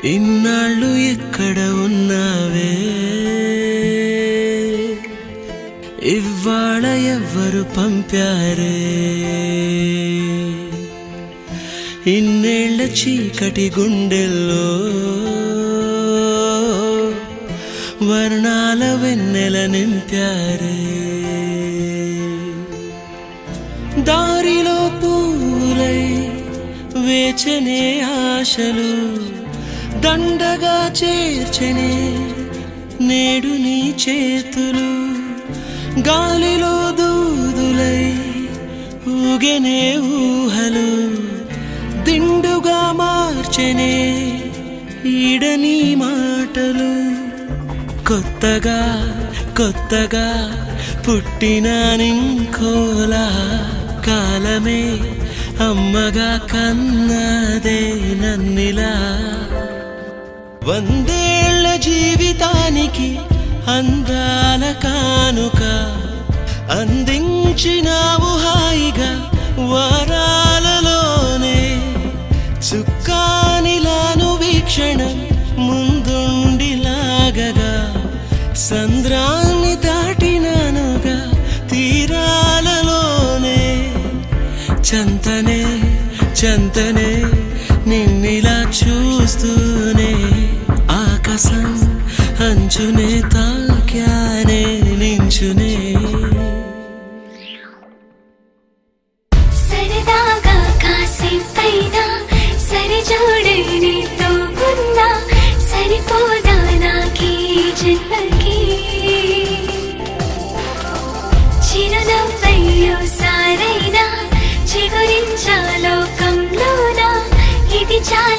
ఇన్నాళ్ళు ఎక్కడ ఉన్నావే ఇవ్వాళ ఎవ్వరు పంపారే ఇన్నేళ్ల చీకటి గుండెల్లో వర్ణాల వెన్నెల నింపారే దారిలో పూలై వేచనే ఆశలు దండగా చేర్చనే నేడు నీ చేతులు గాలిలో దూదులై ఊగెనే ఊహలు దిండుగా మార్చెనే ఈడని మాటలు కొత్తగా కొత్తగా పుట్టిన నింకోలా కాలమే అమ్మగా కన్నదే నన్నిలా వందేళ్ల జీవితానికి అందాల కానుక అందించినావు హాయిగా వారాలలోనే చుక్కానిలాను వీక్షణం ముందుండి లాగగా సంద్రాన్ని దాటినానుగా తీరాలలోనే చంతనే చంతనే నిన్నిలా చూస్తూనే ఆకాశం అంచునే తాక్యానే నించునే సరదాగా కాసేపైనా సరిజోడే నీతో ఉన్నా సరిపోదా నాకీ జన్మకి చిరునవ్వయ్యో సారైనా చిగురించా లోకంలోనా ఇది చాలా